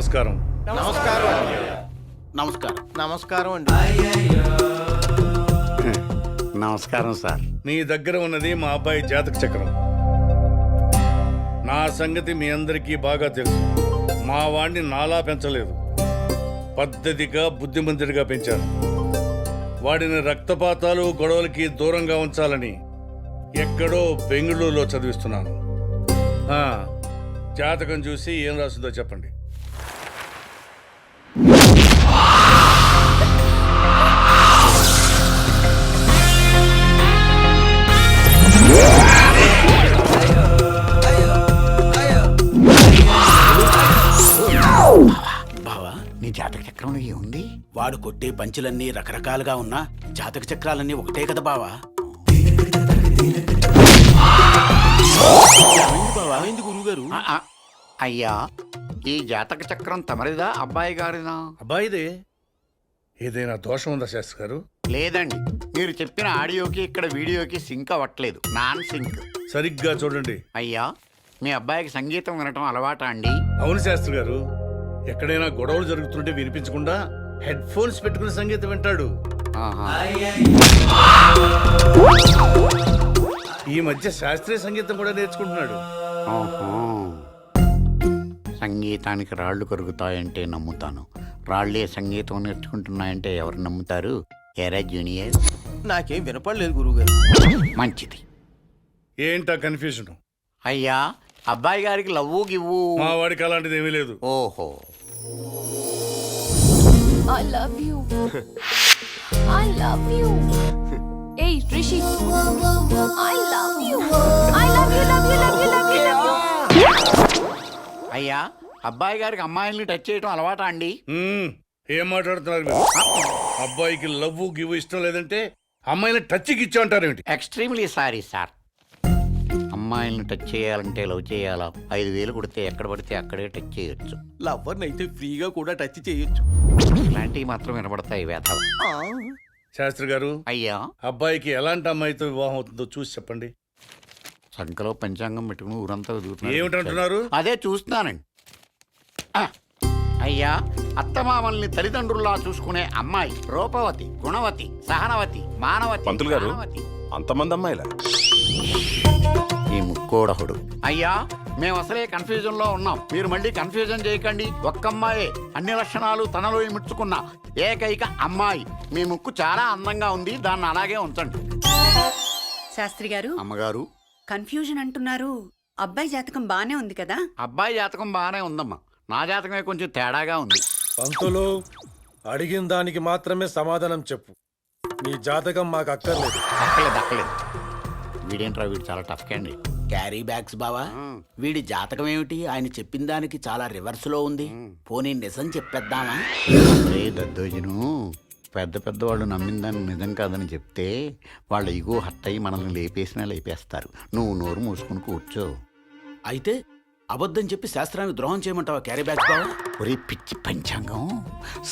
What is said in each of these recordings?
నమస్కారం. నమస్కారం నమస్కారం. నమస్కారం అండి. నమస్కారం సార్. నీ దగ్గర ఉన్నది మా అబ్బాయి జాతక చక్రం. నా సంగతి మీ అందరికీ బాగా తెలుసు. మా వాణ్ణి నాలా పెంచలేదు, పద్ధతిగా బుద్ధిమంతుడిగా పెంచాను. వాడిని రక్తపాతాలు గొడవలకి దూరంగా ఉంచాలని ఎక్కడో బెంగళూరులో చదివిస్తున్నాను. జాతకం చూసి ఏం రాసిందో చెప్పండి. బావా, నీ జాతక చక్రంలో ఏముంది? వాడు కొట్టే పంచులన్నీ రకరకాలుగా ఉన్నా జాతక చక్రాలన్నీ ఒకటే కదా బావా. గురుగారు, అయ్యా, ఈ జాతక చక్రం తమరిదా అబ్బాయి గారిదా? అబ్బాయిదే. ఏదైనా దోషం ఉందా శాస్త్రి గారు? లేదండి, మీరు చెప్పిన ఆడియోకి ఇక్కడ వీడియోకి సింక్ అవ్వట్లేదు, నాన్ సింక్. సరిగ్గా చూడండి. అయ్యా, మీ అబ్బాయికి సంగీతం వినటం అలవాటా అండి? అవును శాస్త్రి గారు, ఎక్కడైనా గొడవలు జరుగుతుంటే వినిపించకుండా హెడ్ ఫోన్స్ పెట్టుకుని సంగీతం వింటాడు. ఈ మధ్య శాస్త్రీయ సంగీతం కూడా నేర్చుకుంటున్నాడు. సంగీతానికి రాళ్లు కరుగుతాయంటే నమ్ముతాను, రాళ్లే సంగీతం నేర్చుకుంటున్నాయంటే ఎవరు నమ్ముతారు? ఎరా జూనియర్, నాకేం వినపడలేదు గురుగారు. మంచిది. ఏంటా కన్ఫ్యూజన్? అయ్యా, అబ్బాయి గారికి లవ్వు గివ్వు? మా వాడికి అలాంటిది ఏమీ లేదు. ఓహో. I love you. I love you. Hey, Rishi. I love you. I love you, love you, love you, love you, love you. అయ్యా, అబ్బాయి గారికి అమ్మాయిల్ని టచ్ చేయడం అలవాటా అండి? ఏం మాట్లాడుతున్నారు మీరు? అబ్బాయికి లవ్ గివ్ ఇష్టం లేదంటే అమ్మాయిని టచ్కి ఇచ్చా అంటారేమిటి? Extremely sorry sir. అమ్మాయిల్ని టచ్ చేయాలంటే లవ్ చేయాలా? 5,000 కొడితే ఎక్కడ పడితే అక్కడే టచ్ చేయొచ్చు. లవ్వర్ని అయితే ఫ్రీగా కూడా టచ్ చేయొచ్చు. ఇలాంటివి మాత్రం వినబడతాయి వేతలు. శాస్త్రి గారు, అయ్యా, అబ్బాయికి ఎలాంటి అమ్మాయితో వివాహం అవుతుందో చూసి చెప్పండి. సంఖలో పంచాంగం పెట్టుకుని ఊరంతా ఏమిటంటున్నారు? అదే చూస్తున్నానండి. అయ్యా, అత్తమామల్ని తల్లిదండ్రుల్లా చూసుకునే అమ్మాయి రూపవతి, గుణవతి, సహనవతి, మానవతి. పంతులు గారు, అంతమంది అమ్మాయిలా? ఈ ముక్కోడహుడు. అయ్యా, మేము అసలే కన్ఫ్యూజన్ లో ఉన్నాం, మీరు మళ్ళీ కన్ఫ్యూజన్ చేయకండి. ఒక్క అమ్మాయే, అన్ని లక్షణాలు తనలో ఇముడ్చుకున్న ఏకైక అమ్మాయి. మీ ముక్కు చాలా అందంగా ఉంది, దాన్ని అలాగే ఉంచండి. శాస్త్రి గారు, అమ్మగారు, కన్ఫ్యూజన్ అంటున్నారు. అబ్బాయి జాతకం బానే ఉంది కదా? అబ్బాయి జాతకం బాగానే ఉందమ్మా, నా జాతకమే కొంచెం తేడాగా ఉంది. పంతులు, అడిగిన దానికి మాత్రమే సమాధానం చెప్పు. నీ జాతకం మాకు అక్కర్లేదు. అక్కలేదు. వీడేంట్రా, వీడు చాలా టఫ్ క్యాండి. క్యారీ బ్యాగ్స్ బావా, వీడి జాతకం ఏమిటి? ఆయన చెప్పిన దానికి చాలా రివర్స్ లో ఉంది. పోనీ నిజం చెప్పేద్దామా? రే దద్దోజను, పెద్ద పెద్దవాళ్ళు నమ్మిన దాన్ని నిజం కాదని చెప్తే వాళ్ళ ఇగో హర్ట్ అయ్యి మనల్ని లేపేసినా లేపేస్తారు. నువ్వు నోరు మూసుకుని కూర్చో. అయితే అబద్ధం చెప్పి శాస్త్రాన్ని ద్రోహం చేయమంటావా క్యారీ బ్యాగ్స్ బావా? ఒరే పిచ్చి పంచాంగం,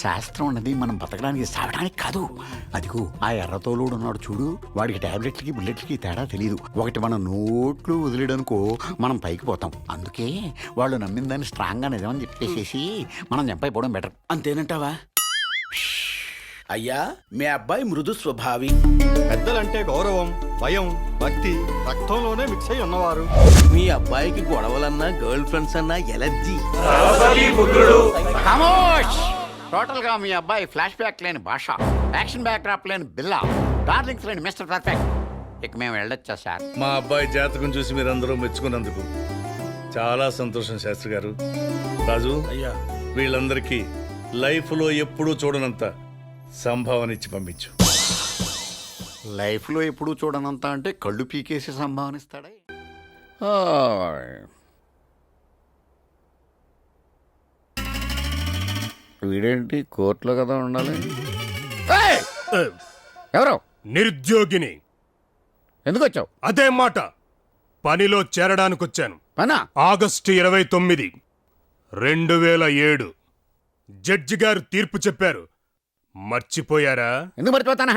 శాస్త్రం అన్నది మనం బతకడానికి సావడానికి కాదు. అదిగో ఆ ఎర్రతోలుడు ఉన్నాడు చూడు, వాడికి టాబ్లెట్లకి బుల్లెట్లకి తేడా తెలియదు. ఒకటి మన నోట్లు వదిలేడనుకో మనం పైకి పోతాం. అందుకే వాళ్ళు నమ్మిన దాన్ని స్ట్రాంగ్గా నిజమని చెప్పేసేసి మనం చంపైపోవడం బెటర్. అంతేనంటావా? అయ్యా, మీ అబ్బాయి మృదు స్వభావి. పెద్దలంటే గౌరవం, భయం, భక్తి రక్తంలోనే మిక్స్ అయి ఉన్నవారు. మీ అబ్బాయికి గొడవలన్నా గర్ల్ ఫ్రెండ్స్ అన్నా ఎలర్జీ. టోటల్ గా మీ అబ్బాయి ఫ్లాష్ బ్యాక్ లేని భాష, యాక్షన్ బ్యాక్ డ్రాప్ లేని బిల్లా, డార్లింగ్స్ లేని మిస్టర్ పర్ఫెక్ట్. ఇక మేము వెళ్ళొచ్చా సార్? మా అబ్బాయి జాతకం చూసి మీరందరూ మెచ్చుకున్నందుకు చాలా సంతోషం శాస్త్రి గారు. రాజు, అయ్యా, వీళ్ళందరికీ లైఫ్లో ఎప్పుడూ చూడనంత సంభావన ఇచ్చి పంపించు. లైఫ్లో ఎప్పుడూ చూడనంత అంటే కళ్ళు పీకేసి సంభావనిస్తాడా? వీడేంటి కోర్టులో కదా ఉండాలి? ఎవరు? నిరుద్యోగిని. ఎందుకు వచ్చావు? అదే మాట, పనిలో చేరడానికి వచ్చాను. పనా? ఆగస్టు 29, 2007 జడ్జి గారు తీర్పు చెప్పారు. మర్చిపోయారా? ఎందుకు మర్చిపోతానా?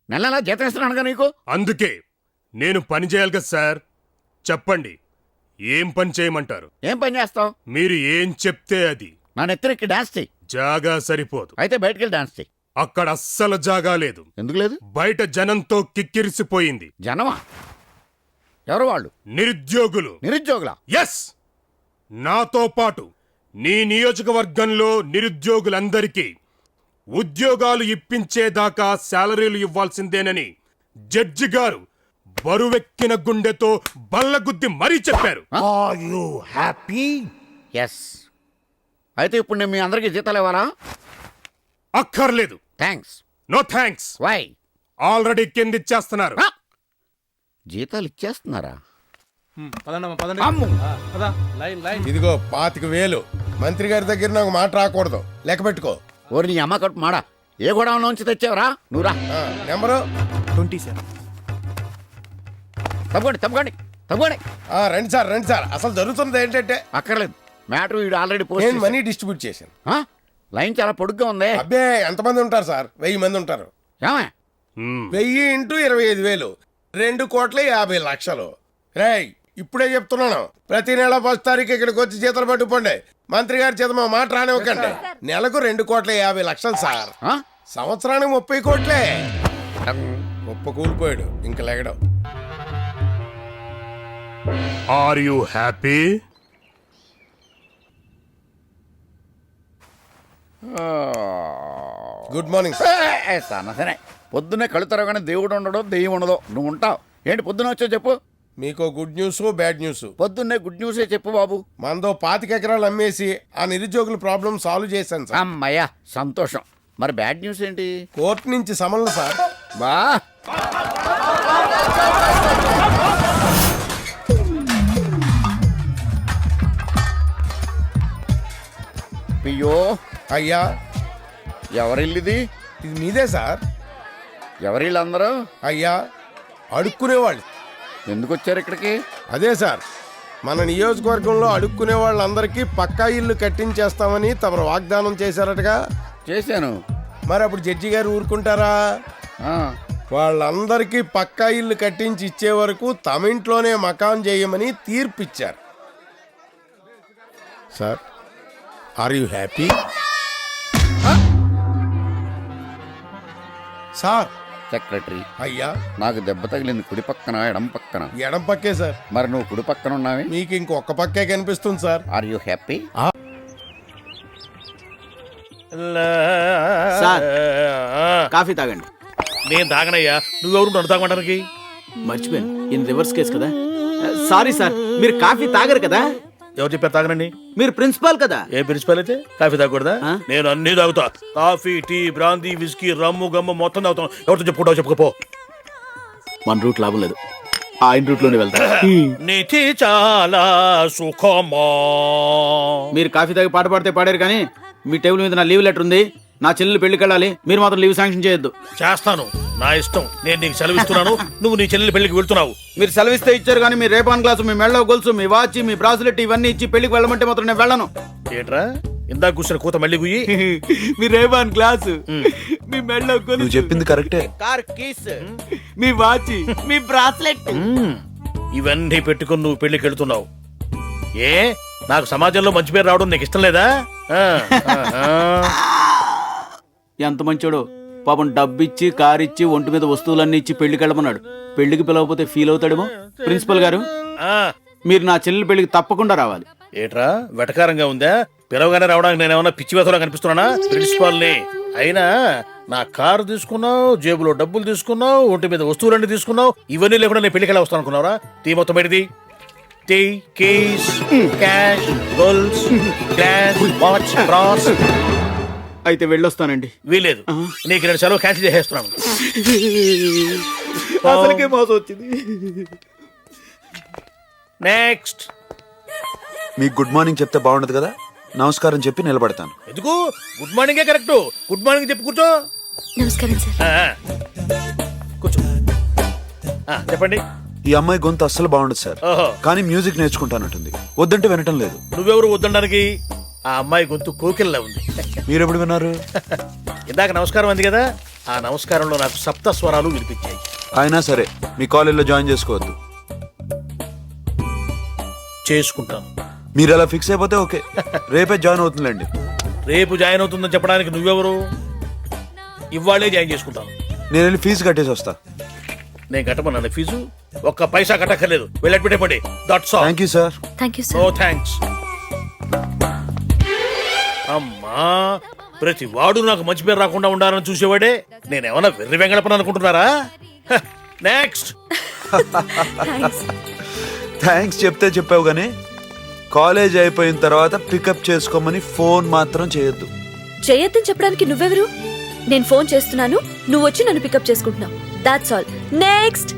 నెల నెలా జీతం ఇస్తున్నానుగా నీకు. అందుకే నేను పని చేయాలి కదా సార్. చెప్పండి, ఏం పని చేయమంటారు? ఏం పని చేస్తావు? మీరు ఏం చెప్తే అది. నా నెత్తిరెక్కి డాన్స్ చెయ్యి. జాగా సరిపోదు. అయితే బయటికి వెళ్ళి డాన్స్ చెయ్యి. అక్కడ అస్సలు జాగా లేదు. ఎందుకు లేదు? బయట జనంతో కిక్కిరిసిపోయింది. జనమా? ఎవరు వాళ్ళు? నిరుద్యోగులు. నిరుద్యోగులా? ఎస్, నాతో పాటు నీ నియోజకవర్గంలో నిరుద్యోగులందరికీ ఉద్యోగాలు ఇప్పించేదాకా శాలరీలు ఇవ్వాల్సిందేనని జడ్జి గారు బరువెక్కిన గుండెతో బల్లగుద్ది మరీ చెప్పారు. ఎస్. అయితే ఇప్పుడు నేను మీ అందరికీ జీతాలు ఇవ్వాలా? అక్కర్లేదు. Thanks. No thanks. Why? Already కింద ఇచ్చేస్తున్నారు. జీతాలు ఇచ్చేస్తున్నారా? అమ్ము. ఇదిగో 25,000 మంత్రి గారి దగ్గర నాకు మాట రాకూడదు, లెక్క పెట్టుకో. ఓరి నీ అమ్మ కట్టు మాడా, ఏ గోడౌన్లోంచి తెచ్చావరా? నువ్వురా. నెంబరు 27. తప్పకండి. రండి సార్. అసలు జరుగుతున్నది ఏంటంటే అక్కర్లేదు. మ్యాటర్ వీడు ఆల్రెడీ నేను పోస్ట్ మనీ డిస్ట్రిబ్యూట్ చేశాను. లైన్ చాలా పొడుగ్గా ఉంది. అబ్బే ఎంతమంది ఉంటారు సార్? 1000 మంది ఉంటారు. ఏమే? 1000 ఇంటూ 25,000 2,50,00,000. రేయ్, ఇప్పుడే చెప్తున్నాను, ప్రతి నెల 1 తారీఖు ఇక్కడికి వచ్చి జీతాలు పట్టుకోండి. మంత్రి గారి చేత మా మాట రానివ్వకండి. నెలకు 2,50,00,000 సార్. ఆ? సంవత్సరానికి 30 కోట్లే. గొప్ప కూలిపోయాడు, ఇంక లెగడం. Are you happy? Good morning sir. సరే పొద్దున్నే కళ్ళు తెరవగానే దేవుడు ఉండడో దెయ్యం ఉండదో. నువ్వు ఉంటావు ఏంటి? పొద్దున్న వచ్చో చెప్పు. మీకు గుడ్ న్యూస్, బ్యాడ్ న్యూస్. పొద్దున్నే గుడ్ న్యూసే చెప్పు బాబు. మనదో 25 ఎకరాలు అమ్మేసి ఆ నిరుద్యోగుల ప్రాబ్లం సాల్వ్ చేశాను సార్. అమ్మయ్యా సంతోషం. మరి బ్యాడ్ న్యూస్ ఏంటి? కోర్టు నుంచి సమన్లు సార్. బా అయ్యో అయ్యా, ఎవరిల్లిది? ఇది మీదే సార్. ఎవరిళ్ళందరూ? అయ్యా, అడుక్కునేవాళ్ళు. ఎందుకు వచ్చారు ఇక్కడికి? అదే సార్, మన నియోజకవర్గంలో అడుక్కునే వాళ్ళందరికీ పక్కా ఇల్లు కట్టించేస్తామని తమరు వాగ్దానం చేశారటగా. చేశాను. మరి అప్పుడు జడ్జి గారు ఊరుకుంటారా? ఆ, వాళ్ళందరికీ పక్కా ఇల్లు కట్టించి ఇచ్చే వరకు తమ ఇంట్లోనే మకాన్ చేయమని తీర్పిచ్చారు sir. Are you happy sir? Secretary, అయ్యా, నాకు దెబ్బ తగిలింది కుడి పక్కన ఎడం పక్కన? ఎడం పక్కే సార్. మరి నువ్వు కుడి పక్కన ఉన్నావే? మీకు ఇంకొక పక్కే కనిపిస్తుంది sir. Are you happy? Sir coffee తాగండి. నేను తాగనయ్యా, నువ్వెవరు నన్ను తాగమంటానికి? మర్చిపోయాను, ఇన్ రివర్స్ కేసు కదా. సారీ సార్, మీరు కాఫీ తాగరు కదా. ఎవరు చెప్పారు తాగనండి? మీరు ప్రిన్సిపాల్ కదా. ఏ ప్రిన్సిపల్ అయితే కాఫీ తాగకూడదా? ఆ? నేను అన్ని తాగుతా. Coffee, tea, brandy, whisky, rum, గమ్ము మొత్తం తాగుతాను. ఎవరితో చెప్పుకుంటావు చెప్పుకోపో. మన రూట్ లాభం లేదు, ఆయన రూట్ లోనే వెళ్తా. నీతి చాలా సుఖమా. మీరు కాఫీ తాగి పాట పాడితే పాడారు కానీ మీ టేబుల్ మీద నా లీవ్ లెటర్ ఉంది. నా చెల్లెలు పెళ్లికి వెళ్ళాలి, మీరు మాత్రం లీవ్ శాంక్షన్ చేయొద్దు. చేస్తాను, నా ఇష్టం. నేను నీకు సెలవిస్తున్నాను, నువ్వు నీ చెల్లెలి పెళ్లికి వెళ్తున్నావు. మీరు సెలవిస్తే ఇచ్చారు కానీ మీ రేపాన్ గ్లాసు, మీ మెళ్ళ గొలుసు, మీ వాచ్, మీ బ్రాస్లెట్ ఇవన్నీ ఇచ్చి పెళ్లికి వెళ్ళమంటే మాత్రం నేను వెళ్ళను. ఏంట్రా ఇందాక కూర్చున్న కూత మళ్ళీ గుయ్యి? మీ రేపాన్ గ్లాసు, మీ మెళ్ళ గొలుసు, చెప్పింది కరెక్టే. కార్ కీస్, మీ వాచ్, మీ బ్రాస్లెట్ ఇవన్నీ పెట్టుకుని నువ్వు పెళ్లికి వెళ్తున్నావు. ఏ నాకు సమాజంలో మంచి పేరు రావడం నీకు ఇష్టం లేదా? ఎంత మంచోడో పాపం, డబ్బిచ్చి కారు ఇచ్చి ఒంటి మీద వస్తువులన్నీ ఇచ్చి పెళ్లికి వెళ్ళమన్నాడు. పెళ్లికి పిలవకపోతే ఫీల్ అవుతాడేమో. ప్రిన్సిపల్ గారు, మీరు నా చెల్లెలు పెళ్లికి తప్పకుండా రావాలి. ఏట్రా వెటకారంగా ఉందా? పిలవగానే రావడానికి నేను ఏమన్నా పిచ్చి వేతలో కనిపిస్తున్నానా ప్రిన్సిపాల్ని? అయినా నా కారు తీసుకున్నావు, జేబులో డబ్బులు తీసుకున్నావు, ఒంటి మీద వస్తువులన్నీ తీసుకున్నావు. ఇవన్నీ లేకుండా నేను పెళ్లికి వస్తాను అనుకున్నావురా? తీ మొత్తం బయటిది. Tea, keys, cash, goals, glass, watch, brass. అయితే వెళ్ళొస్తానండి. వీలేదు, నీకు నేను సెలవు క్యాన్సిల్ చేసేస్తున్నాను. అసలుకే మోసం వచ్చింది. నెక్స్ట్. మీకు గుడ్ మార్నింగ్ చెప్తే బాగుండదు కదా, నమస్కారం చెప్పి నిలబడతాను. ఎందుకు? గుడ్ మార్నింగే కరెక్ట్. గుడ్ మార్నింగ్ చెప్పి కూర్చో. నమస్కారం సార్. కూర్చో. చెప్పండి. ఈ అమ్మాయి గొంతు అస్సలు బాగుండదు సార్, ఓహో. కానీ మ్యూజిక్ నేర్చుకుంటానంటుంది. వద్దంటే వినటం లేదు. నువ్వెవరు వద్దడానికి? ఆ అమ్మాయి గొంతు కోకిల్లా ఉంది. మీరెప్పుడు విన్నారు? ఇందాక నమస్కారం అంది కదా, ఆ నమస్కారంలో నాకు సప్త స్వరాలు వినిపించాయి. అయినా సరే మీ కాలేజీలో జాయిన్ చేసుకోవద్దు. చేసుకుంటాను. మీరు అలా ఫిక్స్ అయిపోతే ఓకే, రేపే జాయిన్ అవుతుందండి. రేపు జాయిన్ అవుతుందని చెప్పడానికి నువ్వెవరు? ఇవాళే జాయిన్ చేసుకుంటాను. నేను వెళ్ళి ఫీజు కట్టేసి వస్తా. నేను కట్టమన్నా ఫీజు? ఒక్క పైసా కట్టక్కర్లేదు. వెళ్ళి పెట్టండి. That's all. Thank you sir. Thank you know sir. Thanks. అమ్మా, ప్రతి వాడు నాకు మంచి పేరు రాకుండా ఉండాలని చూసేవాడే. నేనేమన్నా వెర్రి వెంగళపని అనుకుంటున్నారా? నెక్స్ట్. థ్యాంక్స్ చెప్తే చెప్పావు కానీ కాలేజ్ అయిపోయిన తర్వాత పికప్ చేసుకోమని ఫోన్ మాత్రం చేయొద్దు. చేయొద్దని చెప్పడానికి నువ్వెవరు? నేను ఫోన్ చేస్తున్నాను, నువ్వు వచ్చి నన్ను పికప్ చేసుకుంటున్నావు. That's all. Next.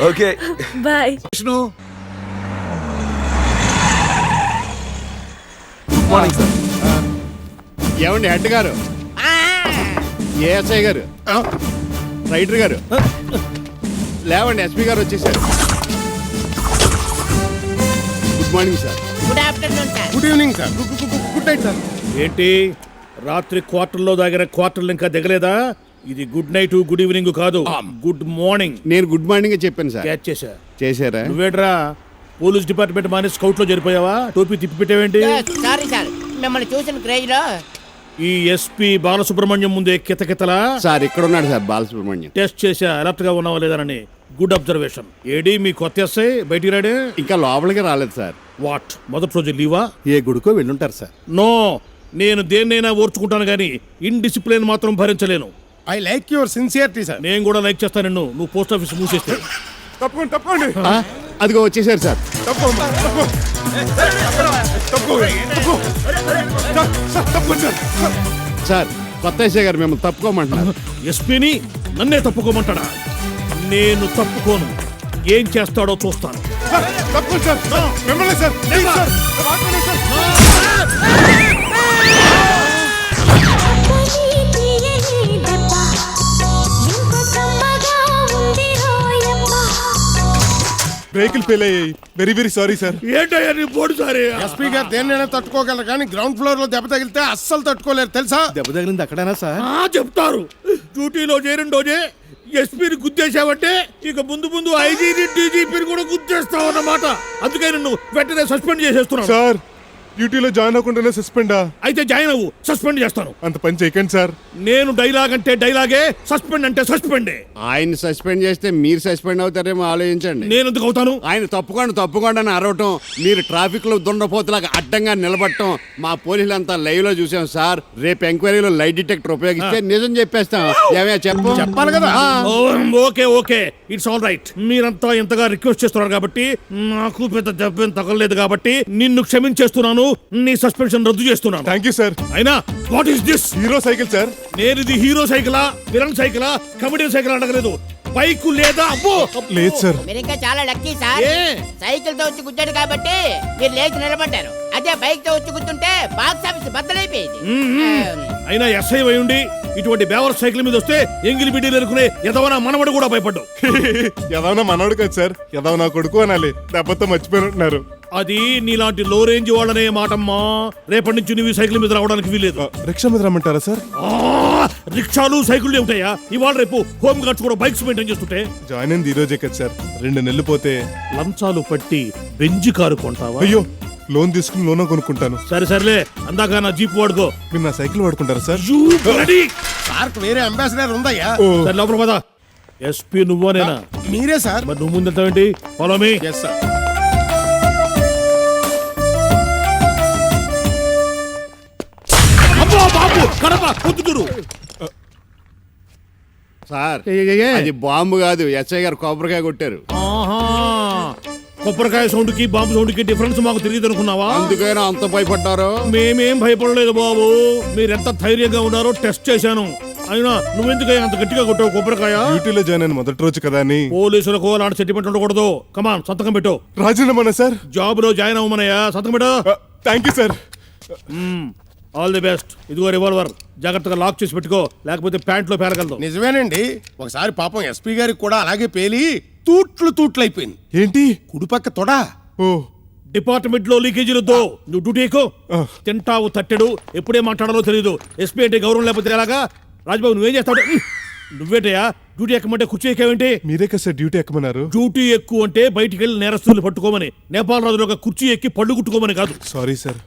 Okay boy. Vishnu good morning sir. ఏమండి హెడ్ గారు, ఏఎస్ఐ గారు, రైటర్ గారు, లేవండి, ఎస్పీ గారు వచ్చేసారు. Good morning sir. Good evening sir. Good night sir. ఏంటి రాత్రి క్వార్టర్లో దాగిన క్వార్టర్లు ఇంకా దిగలేదా? ఇది గుడ్ నైట్ గుడ్ ఈవినింగ్ కాదు, గుడ్ మార్నింగ్. నేను గుడ్ మార్నింగ్ చెప్పాను సార్. క్యాచ్ చేశా. చేశారా? నువ్వేట్రా పోలీస్ డిపార్ట్మెంట్ మానే స్కౌట్ లో జరిపోయావా? టోపీ తిప్పి పెట్టావేంటి? సారీ సార్, మిమ్మల్ని చూసిన క్రేజ్ లో ఈ ఎస్పీ బాలసుబ్రహ్మణ్యం ముందే కితకితలా సార్ ఇక్కడ ఉన్నాడు సార్ బాలసుబ్రహ్మణ్యం. టెస్ట్ చేశా అలర్ట్ గా ఉన్నావా లేదనని. Good observation. ఏడి మీ కొత్త ఎస్ఐ బయటికి రాడే? ఇంకా లోపలికి రాలేదు సార్. వాట్, మొదటి రోజు లీవా? ఏ గుడికో వెళ్ళుంటారు సార్. నో, నేను దేన్నైనా ఓర్చుకుంటాను కానీ ఇన్డిసిప్లిన్ మాత్రం భరించలేను. I like your sincerity sir. నేను కూడా లైక్ చేస్తాను నిన్ను. నువ్వు పోస్ట్ ఆఫీస్ మూసేస్తే. తప్పకుండా తప్పండి. అదిగో వచ్చేసారు సార్. సార్ కొత్త ఎస్ఐ గారు మిమ్మల్ని తప్పుకోమంటున్నారు. ఎస్పీని నన్నే తప్పుకోమంటాడా? నేను తప్పుకోను. ఏం చేస్తాడో చూస్తాను. మిమ్మల్ని సార్. వెహికల్ ఫెయిల్ అయ్యాయి. Very very sorry sir. ఏంటయ్యా నీ బోర్డు సారీ? ఎస్పీ గారు దేన్నైనా తట్టుకోగలరు కానీ గ్రౌండ్ ఫ్లోర్ లో దెబ్బ తగిలితే అస్సలు తట్టుకోలేరు తెలుసా? దెబ్బ తగిలింది అక్కడైనా సార్? చెప్తారు. డ్యూటీలో చేరిన రోజే ఎస్పీని గుద్దేశావంటే ఇక ముందు ముందు ఐజీని డీజీపీని కూడా గుద్దేస్తావు అన్నమాట. అందుకే నిన్ను వెంటనే సస్పెండ్ చేసేస్తున్నాను. సార్ డ్యూటీలో జాయిన్ అవ్వకుండానే సస్పెండా? అయితే జాయిన్ అవ్వు, సస్పెండ్ చేస్తాను. అంత పని చేయకండి సార్. నేను డైలాగ్ అంటే డైలాగే, సస్పెండ్ అంటే సస్పెండే. ఆయన సస్పెండ్ చేస్తే మీరు సస్పెండ్ అవుతారేమో ఆలోచించండి. నేను ఎందుకు అవుతాను? ఆయన తప్పుకోండి అని అరవటం, మీరు ట్రాఫిక్ లో దున్నపోతులాగా అడ్డంగా నిలబడటం మా పోలీసులంతా లైవ్ లో చూసాం సార్. రేపు ఎంక్వైరీలో లైట్ డిటెక్టర్ ఉపయోగిస్తే నిజం చెప్పేస్తాం. ఏమే చెప్పాలి కదా. Okay okay, it's all right. మీరంతా ఎంతగా రిక్వెస్ట్ చేస్తున్నారు కాబట్టి, నాకు పెద్ద దెబ్బేం తగలలేదు కాబట్టి నిన్ను క్షమించేస్తున్నాను. నీ సస్పెన్షన్ రద్దు చేస్తున్నాను. Thank you sir. అయినా what is this? Hero cycle sir. నేను ఇది హీరో సైకిలా, విలన్ సైకిలా, కమెడియన్ సైకిల్ అడగలేదు. బైక్ లేదా? అబ్బో లేదు సార్. మీరు ఇంకా చాలా లక్కీ సార్. సైకిల్ తో వచ్చి గుద్దాడు కాబట్టి మీరు లేచి నిలబడ్డారు. అదే బైక్ తో వచ్చి గుద్దుంటే బాక్స్ ఆఫీస్ బద్దలైపోయింది. అయినా ఎస్ఐ అయి ఉండి ఇటువంటి బేవర్ సైకిల్ మీద వస్తే ఎంగిలి బిడ్డలు ఎరుకునే ఎదవనా మనవడు కూడా భయపడ్డావు. ఎదవనా మనోడు కదా సార్, ఎదవనా కొడుకు అనాలి. దెబ్బతో మర్చిపోయినట్టున్నారు. అది నీలాంటి లో రేంజ్ వాళ్ళనే మాటమ్మా. రేపటి నుంచి నువ్వు సైకిల్ మీద రావడానికి వీలేదు. రిక్షా మీద రమ్మంటారా సార్? రిక్షాలు సైకిల్ ఉంటాయా? ఇవాళ రేపు హోమ్ గార్డ్స్ కూడా బైక్స్ మెయింటైన్ చేస్తుంటే. జాయిన్ అయింది ఈ రోజే కదా సార్. 2 నెలలు పోతే లంచాలు పట్టి బెంజి కారు కొంటావా? అయ్యో, లోన్ తీసుకుని లోన్ కొనుక్కుంటాను. సరే సర్లే, అందాక నా జీప్ వాడుకో. మీరు నా సైకిల్ వాడుకుంటారా సార్? సార్కు వేరే అంబాసిడర్ ఉందయ్యా. సరే లోపల పద. ఎస్పీ నువ్వనేనా? మీరే సార్. మరి నువ్వు ముందెళ్తావేంటి? Follow me. Yes sir. అబ్బో బాబు, కడప పొద్దుటూరు. సార్ అది బాంబు కాదు, ఎస్ఐ గారు కొబ్బరికాయ కొట్టారు. ఆహా, కొబ్బరికాయ సౌండ్ కి బాంబు సౌండ్ కి డిఫరెన్స్ మాకు తెలియదు అనుకున్నావా? అందుకైనా అంత భయపడ్డారు. మేమేం భయపడలేదు బాబు. మీరెంత ధైర్యంగా ఉన్నారో టెస్ట్ చేశాను. అయినా నువ్వెందుకు అంత గట్టిగా కొట్టావు కొబ్బరికాయ? డ్యూటీలో జాయిన్ అయిన మొదటి రోజు కదా అని. పోలీసులకు అలాంటి సెంటిమెంట్ ఉండకూడదు. కమాన్, సంతకం పెట్టు. రాజీనామా సార్? జాబ్ లో జాయిన్ అవ్వమనయ్యా, సంతకం పెట్టు. Thank you sir. All the best. ఇదిగో రివాల్వర్, జాగ్రత్తగా లాక్ చేసి పెట్టుకో, లేకపోతే ప్యాంట్ లో పేలగలదు. నిజమేనండి, ఒకసారి పాపం ఎస్పీ గారికి కూడా అలాగే పేలి తూట్లు అయిపోయింది. ఏంటి? కుడిపక్క తొడా. ఓ, డిపార్ట్మెంట్ లో లీకేజీలతో నువ్వు డ్యూటీకో. తింటావు తట్టెడు, ఎప్పుడే మాట్లాడాలో తెలియదు. ఎస్పీ అంటే గౌరవం లేకపోతే ఎలాగా? రాజ్బాబు నువ్వేం చేస్తాడు? నువ్వేటయా డ్యూటీ ఎక్కమంటే కుర్చీ ఎక్కావేంటి? మీరే కదా సార్ డ్యూటీ ఎక్కమన్నారు. డ్యూటీ ఎక్కువ అంటే బయటికి వెళ్ళి నేరస్తుల్ని పట్టుకోమని, నేపాల్ రాజులో ఒక కుర్చీ ఎక్కి పళ్ళు కుట్టుకోమని కాదు. Sorry sir.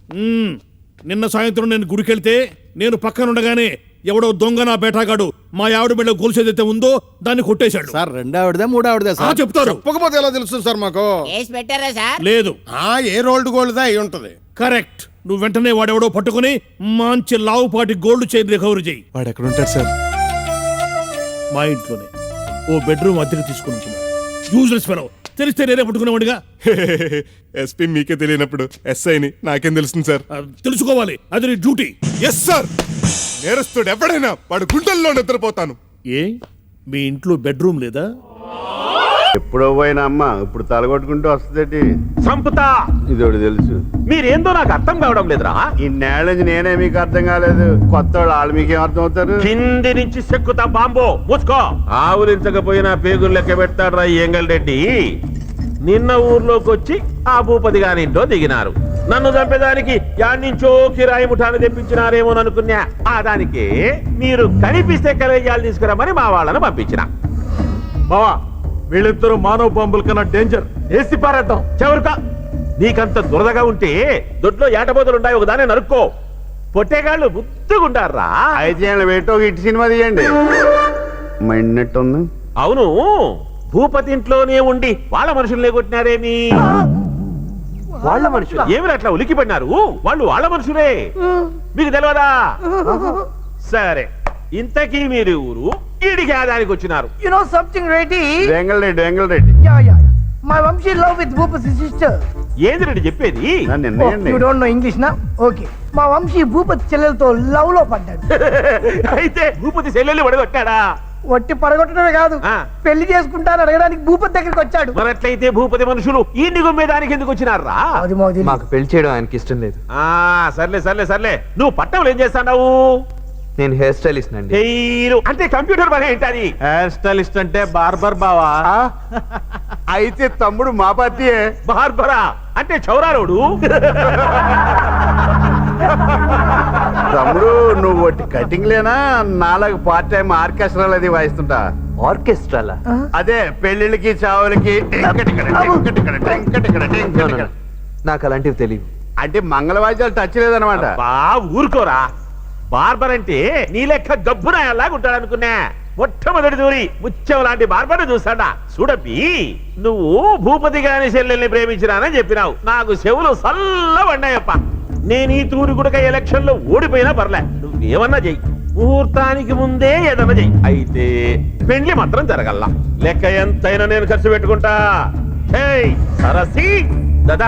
నిన్న సాయంత్రం నేను గుడికెళ్తే నేను పక్కనుండగానే ఎవడో దొంగ నా బేటాగాడు మా ఆవిడ బిడ్డ గొలుసేదైతే ఉందో దాన్ని కొట్టేశాడు. సార్ 2 ఆవిడదా 3 ఆవిడదా సార్? చెప్తారు. చెప్పకపోతే ఎలా తెలుస్తుంది సార్ మాకు? కేసు పెట్టారా సార్? లేదు. ఏ రోల్డ్ గోల్డ్ దా అయి ఉంటది. కరెక్ట్. నువ్వు వెంటనే వాడెవడో పట్టుకుని మంచి లావుపాటి గోల్డ్ చైన్ రికవరీ చేయి. వాడు ఎక్కడ ఉంటాడు సార్? మా ఇంట్లోనే ఓ బెడ్రూమ్ అద్దెకు తీసుకుని ఉంటున్నాడు. Useless fellow. తెలిస్తే నేనే పట్టుకునేవాడిగా. ఎస్పీ మీకే తెలియనప్పుడు ఎస్ఐని నాకేం తెలుస్తుంది సార్? తెలుసుకోవాలి, అది నీ డ్యూటీ. Yes sir. నేరస్తుడు ఎవడైనా వాడు గుంటల్లో నిద్రపోతాను. ఏ మీ ఇంట్లో బెడ్రూమ్ లేదా? ఎప్పుడో పోయిన అమ్మ ఇప్పుడు తలగొట్టుకుంటూ వస్తుంది. సంపుతా ఇదోటి తెలుసు. మీరేందో నాకు అర్థం కావడం లేదురా. ఈ నేల నేనే మీకు అర్థం కాలేదు, కొత్త వాళ్ళు మీకేం అర్థం అవుతారు? కింది నుంచి సెక్కుతా బాంబో మూసుకో. ఆవులించకపోయినా పేగులు లెక్క పెడతాడు రా ఎంగల్ రెడ్డి. నిన్న ఊర్లోకి వచ్చి ఆ భూపతి గారి ఇంట్లో దిగినారు. నన్ను చంపేదానికి యాడ్నించో కిరాయి ముఠాన్ని తెప్పించినారేమో అనుకున్నా. ఆ దానికి మీరు కనిపిస్తే కలేజాలు తీసుకురమ్మని మా వాళ్ళను పంపించిన. బావా వీళ్ళిద్దరూ మానవ బాంబుల కన్నా డేంజర్. వేసి పారేద్దాం. చెవరుకా నీకంత దురదగా ఉంటే దొడ్లో ఏటబోతులుంటాయి, ఒకదాన్ని నరుక్కో. పొట్టేగాళ్ళు ముద్దుగుంటారా. అయితే వేటో ఇటు సినిమా తీయండి. మైండ్నట్టుంది. అవును, భూపతి ఇంట్లోనే ఉండి వాళ్ళ మనుషుల్ని కొట్టినారేమి? వాళ్ళ మనుషులు ఏమి అట్లా ఉలికిపడినారు? వాళ్ళు వాళ్ళ మనుషులే, మీకు తెలియదా? సరే, ఇంతకీ మీరు ఊరు ఈడికి ఆదానికి వచ్చినారు. You know something Reddy? Vengalreddy. My Vamshi love with Bhupathi sister. ఏంది రెడ్డి చెప్పేది? యు డోంట్ నో ఇంగ్లీష్ నా? ఓకే. మా వంశీ భూపతి చెల్లెలతో లవ్ లో పడ్డాడు. అయితే భూపతి చెల్లెల్ని పడగొట్టాడా? వట్టి పడగొట్టడమే కాదు, పెళ్లి చేసుకుంటాను అడగడానికి భూపతి దగ్గరికి వచ్చాడు. మరి అట్లయితే భూపతి మనుషులు ఈ గుమ్మేదానికి ఎందుకు వచ్చినారా? మాకు పెళ్లి చేయడం ఆయనకి ఇష్టం లేదు. సర్లే సర్లే సర్లే, నువ్వు పట్టణంలో ఏం చేస్తావు? నేను హెయిర్ స్టైలిస్ట్ అండి. అంటే కంప్యూటర్ పని ఏంటది? హెయిర్ స్టైలిస్ట్ అంటే బార్బర్ బావా? అయితే తమ్ముడు మా పార్టీయే. బార్బరా అంటే చౌరారోడు. తమ్ముడు నువ్వు ఒకటి కటింగ్ లేనా? నాలుగు పార్ట్ టైం ఆర్కెస్ట్రాలు అది వాయిస్తుంటా. ఆర్కెస్ట్రాలా? అదే పెళ్లిళ్ళకి చావులకి. నాకు అలాంటివి తెలియదు. అంటే మంగళ వాయిద్యాలు టచ్ లేదనమాట. ఊరుకోరా. బార్బర్ అంటే నీ లెక్క గబ్బునాయల్లాగా ఉంటాడు అనుకున్నా. మొట్టమొదటి దూరి ముత్యం లాంటి బార్బర్ చూస్తాడా? చూడబ్బి, నువ్వు భూపతి గారి చెల్లెల్ని ప్రేమించినానని చెప్పినావు. నాకు చెవులు సల్లబడ్డాయప్ప. నేను ఈ తూరి గుడక ఎలక్షన్ లో ఓడిపోయినా పర్లే, నువ్వేమన్నా చెయ్యి. ముహూర్తానికి ముందే ఏదన్నా చెయ్యి. అయితే పెళ్లి మాత్రం జరగల్లా. లెక్క ఎంతైనా నేను ఖర్చు పెట్టుకుంటా. సరసి దాదా,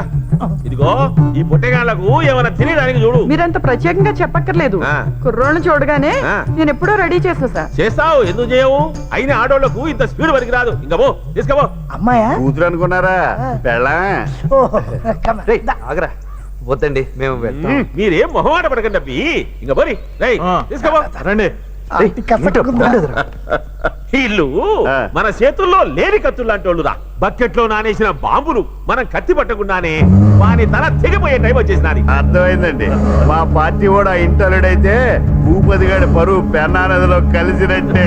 ఇదిగో ఈ పొట్టెగాళ్లకు ఏమైనా తినేదానికి చూడు. మీరంత ప్రత్యేకంగా చెప్పక్కర్లేదు. కుర్రోళ్ళని చూడగానే నేను ఎప్పుడో రెడీ చేస్తా సార్. చేస్తావు, ఎందుకు చేయవు? అయిన ఆడోళ్లకు ఇంత స్పీడ్ వరకు రాదు. ఇంకా పో, తీసుకోపో. అమ్మాయా కూతురు అనుకున్నారా? పెళ్ళమే. ఆగరా. వద్దండి, మేము వెళ్తాం. మీరేం మొహమాట పడకండి అబ్బి. ఇంకా పోరి, తీసుకోపో. రండి. ఇల్లు మన చేతుల్లో లేని కత్తులు లాంటి వాళ్ళు రా. బకెట్ లో నానేసిన బాంబులు మనం కత్తి పట్టకుండానే వాని తల తెగిపోయే టైం వచ్చేసినది. అర్థమైందండి. మా పార్టీ కూడా ఇంటర్లుడైతే భూపతి గారి పరువు పెన్నా నదిలో కలిసినట్టే.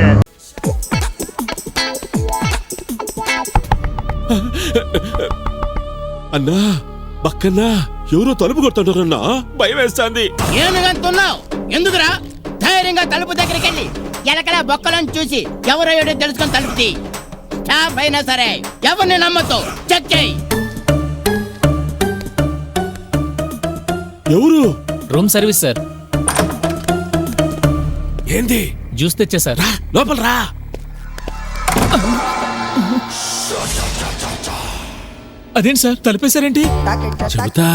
అన్నా, పక్కన్నా ఎవరో తలుపు కొడుతుంటారన్నా, భయం వేస్తాంది. ఎందుకురా? ధైర్యంగా తలుపు దగ్గరికి వెళ్ళి ఎలకల బొక్కలను చూసి ఎవరో ఏడో తెలుసుకొని తలుపుతి. స్టాఫ్ అయినా సరే ఎవరిని నమ్మతో చెక్ చేయి. ఎవరు? Room service sir. ఏంది? జ్యూస్ తెచ్చేసారు. లోపల రా. అదేంటి సార్ తలిపేశారేంటి? చెబుతా.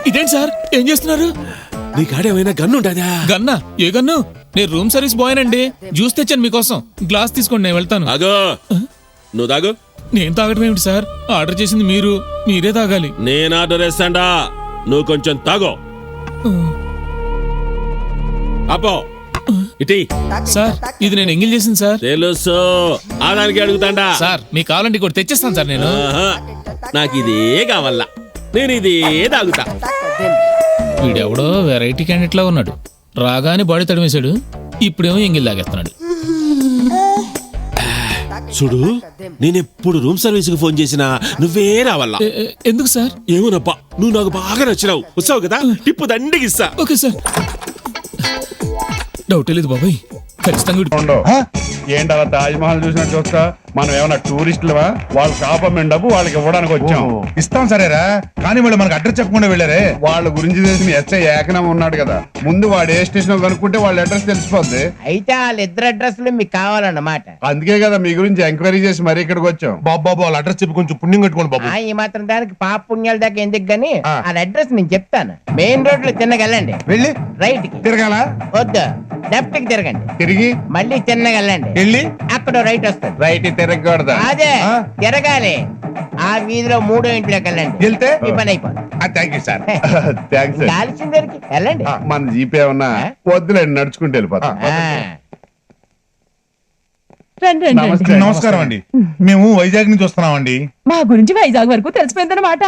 ఇదేంటి సార్ ఏం చేస్తున్నారు? నీ కాడేమైనా గన్ను ఉంటుందా? గన్నా? ఏ గన్ను? నేను రూమ్ సర్వీస్ బాయ్ అండి. జ్యూస్ తెచ్చాను మీకోసం. గ్లాస్ తీసుకోండి, నేను వెళ్తాను. ఆగో, నువ్వు తాగు. నేను తాగడం ఏమిటి సార్? ఆర్డర్ చేసింది మీరు, మీరే తాగాలి. నేను ఆర్డర్ చేస్తాడా? నువ్వు కొంచెం తాగో. అపో ఇటీ. సార్ ఇది నేను ఎంగిల్ చేసింది సార్. తెలుసు, ఆదానికి అడుగుతాడా సార్? మీకు కావాలంటే కూడా తెచ్చేస్తాను సార్. నేను నాకు ఇదే కావాలా, నేను ఇదే తాగుతా. వీడెవడో వెరైటీ క్యాండిడేట్ లా ఉన్నాడు. రాగానే బాడీ తడిమేశాడు, ఇప్పుడేమో ఎంగిల్ లాగేస్తున్నాడు. చూడు, నేనెప్పుడు రూమ్ సర్వీస్ కి ఫోన్ చేసినా నువ్వే రావాలా. ఎందుకు సార్? ఏమోనప్పా, నువ్వు నాకు బాగా నచ్చినావు. వస్తావు కదా, టిప్పు దండిగిస్తా. Okay sir. డౌట్ లేదు బాబాయ్, ఖచ్చితంగా. ఏంటి అలా తాజ్ మహల్ చూసినట్టు చూస్తా? మనం ఏమన్నా టూరిస్టులవా? వాళ్ళ శాపం డబ్బు వాళ్ళకి ఇవ్వడానికి వచ్చాం. ఇస్తాం సరేరా, కానీ వాళ్ళు మనకు అడ్రస్ చెప్పకుండా వెళ్ళారే. వాళ్ళ గురించి తెలిసిన ఎస్ఐ ఏకనం ఉన్నాడు కదా, ముందు వాడు ఏ స్టేషన్ కనుక్కుంటే వాళ్ళ అడ్రస్ తెలిసిపోద్ది. అయితే వాళ్ళిద్దరు అడ్రస్లు మీకు కావాలన్నమాట. అందుకే కదా మీ గురించి ఎంక్వైరీ చేసి మరీ ఇక్కడికి వచ్చాం. బాబు వాళ్ళ అడ్రస్ చెప్పి కొంచెం పుణ్యం కట్టుకోండి బాబు. ఈ మాత్రం దానికి పాప పుణ్యాల దాకా ఎందుకు గానీ వాళ్ళ అడ్రస్ నేను చెప్తాను. మెయిన్ రోడ్ లో తిన్నగెళ్ళండి, వెళ్ళి రైట్ కి తిరగాల, వద్దు లెఫ్ట్ కి తిరగండి, తిరిగి మళ్ళీ తిన్నగెళ్ళండి, వెళ్ళి అక్కడ రైట్ వస్తుంది. రైట్ తిరగకూడదా? అదే తిరగాలి. ఆ వీధిలో 3వ ఇంట్లోకి వెళ్ళండి, వెళ్తే ఈ పని అయిపోతుంది. Thank you sir. థ్యాంక్స్. కాల్సిన దగ్గరికి వెళ్ళండి. మన జీపే ఉన్నా వద్దులేండి, నడుచుకుంటూ వెళ్ళిపోతాం. నమస్కారం అండి, మేము వైజాగ్ నుంచి వస్తున్నామండి. మా గురించి వైజాగ్ వరకు తెలిసిపోయిందన్నమాట.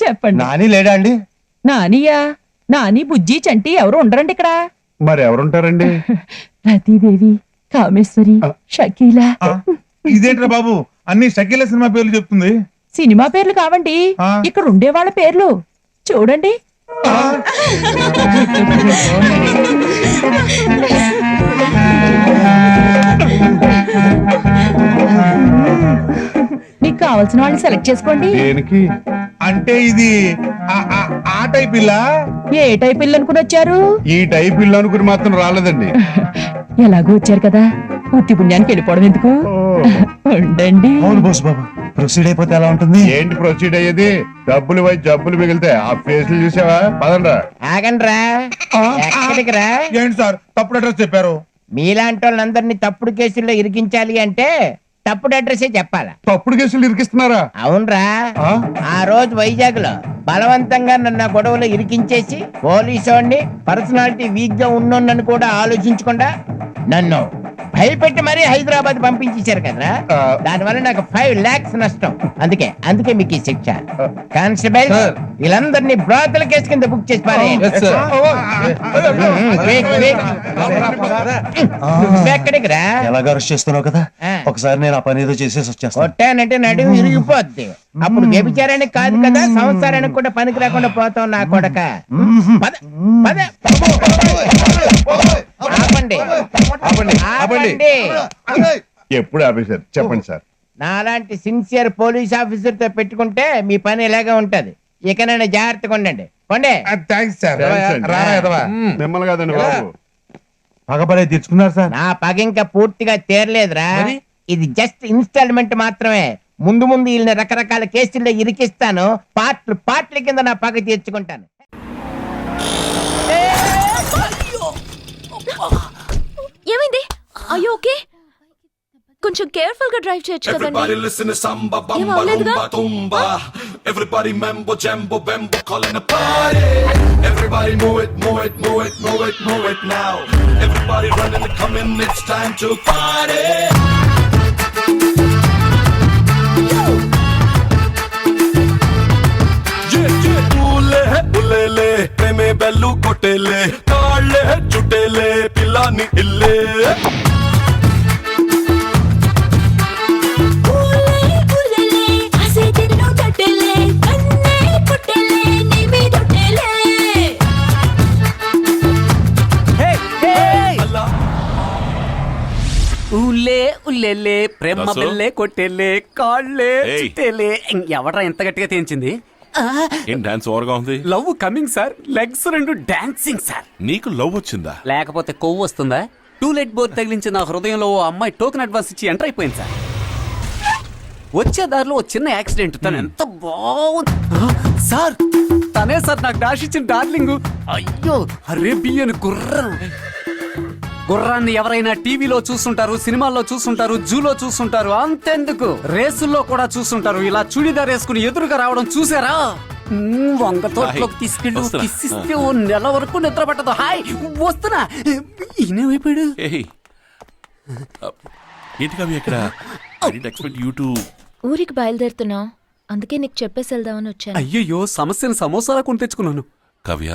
చెప్పండి. నాని లేడా అండి? నానియా? నాని, బుజ్జి, చంటి ఎవరు ఉండరండి ఇక్కడ. మరి ఎవరుంటారండి? రతీదేవి, కామేశ్వరి, షకీలా. ఇదేంట్రా బాబు, అన్ని షకీల సినిమా పేర్లు చెప్తుంది. సినిమా పేర్లు కావండి, ఇక్కడ ఉండే వాళ్ళ పేర్లు చూడండి. మీకు కావాల్సిన వాళ్ళని సెలెక్ట్ చేసుకోండి. దేనికి? అంటే ఇది ఆ టైప్ ఇల్లా? ఏ టైప్ ఇల్లు అనుకుని వచ్చారు? ఈ టైప్ ఇల్లు అనుకుని మాత్రం రాలేదండి. ఎలాగో వచ్చారు కదా, ఉత్తి పుణ్యానికి వెళ్ళిపోవడం ఎందుకు? ఉండండి. అవును బోస్ బాబు, ప్రొసీడ్ అయిపోతే ఎలా ఉంటుంది? ఏంటి ప్రొసీడ్ అయ్యేది? డబ్బులు పోయి జబ్బులు మిగిలితే ఆ ఫేస్లు చూసావా? పదండ్రా. ఆగండ్రా, ఎక్కడికి రా? ఏంటి సార్ తప్పుడు అడ్రస్ చెప్పారు? మీలాంటి వాళ్ళందరినీ తప్పుడు కేసుల్లో ఇరికించాలి అంటే తప్పుడు అడ్రస్ చెప్పాలా? తప్పుడు కేసులు ఇరికిస్తున్నారా? అవునరా, ఆ రోజు వైజాగ్ లో బలవంతంగా నన్ను గొడవలో ఇరికించేసి పోలీసు పర్సనాలిటీ వీక్ గా ఉన్నోన్నని కూడా ఆలోచించకుండా నన్ను భయపెట్టి మరీ హైదరాబాద్ పంపించేశారు కదరా. దానివల్ల నాకు 5 lakhs నష్టం. అందుకే మీకు ఈ శిక్ష. కానిస్టేబుల్, వీళ్ళందరినీ బ్రాతల కేసు కింద బుక్ చేసి ఎక్కడికి రా? ఎలాగ అరెస్ట్ చేస్తున్నావు కదా, ఒకసారి నేను ఆ పని ఏదో చేసేసి వచ్చేస్తాను. కొట్టానంటే నడుము ఇరిగిపోద్ది. అప్పుడు వ్యభిచారానికి కాదు కదా, సంసారానికి కూడా పనికి రాకుండా పోతావు నా కొడక. ఎప్పుడు ఆపేశారు చెప్పండి సార్. నాలాంటి సిన్సియర్ పోలీస్ ఆఫీసర్ తో పెట్టుకుంటే మీ పని ఇలాగే ఉంటది. ఇక నన్ను జాగ్రత్తగా ఉండండి. Thanks sir. మిమ్మల్ని కాదండి బాబు. పగపడే తెచ్చుకున్నారు సార్. నా పగ ఇంకా పూర్తిగా తీరలేదురా. ఇది జస్ట్ ఇన్స్టాల్మెంట్ మాత్రమే. ముందు వీళ్ళని రకరకాల కేసుల్లో ఇరికిస్తాను. పార్ట్ల కింద నా పగ తీర్చుకుంటాను. ఏమైంది? అయ్యో ఓకే, కొంచెం కేర్ఫుల్ గా డ్రైవ్ చేయొచ్చు కదండి. ఏం అవ్వలేదుగా? బెల్లు కొట్టేలే కాళ్ళే చుట్టేలే పిల్లాని ఇల్లే ఊలే ఉల్లెలే ప్రేమ బెల్లే కొట్టేలే కాళ్ళే చుట్టేలే. ఎవడ్రా ఎంత గట్టిగా తేంచింది? ఏం డాన్స్ ఓవర్గా ఉంది? Love coming sir, legs 2 dancing sir. నీకు లవ్ వచ్చిందా? లేకపోతే కొవ్వు వస్తుందా? టూలెట్ బోర్ తగిలించి నా హృదయంలో ఓ అమ్మాయి టోకెన్ అడ్వాన్స్ ఇచ్చి ఎంటర్ అయిపోయింది సార్. వచ్చే దారిలో ఓ చిన్న యాక్సిడెంట్. తను ఎంత బాగుంది సార్. తనే సార్ నాకు డాష్ ఇచ్చిన డార్లింగ్. అయ్యో అరేబియన్ గుర్రం. గుర్రాన్ని ఎవరైనా టీవీలో చూస్తుంటారు, సినిమాల్లో చూస్తుంటారు, జూలో చూస్తుంటారు, అంతెందుకు రేసుల్లో కూడా చూస్తుంటారు. ఇలా చుడిదార్ వేసుకుని ఎదురుగా రావడం చూసారా? వంగ తోటలోకి తీసుకెళ్ళి కిసిస్తే ఓ నెల వరకు నిద్ర పట్టదు. హాయ్ వస్తున్నా. ఈయనైపోయాడు. ఊరికి బయలుదేరుతున్నావు, అందుకే నీకు చెప్పేసి వెళ్దామని వచ్చాను. అయ్యయ్యో, సమస్యను సమోసాలా కొని తెచ్చుకున్నాను. కావ్య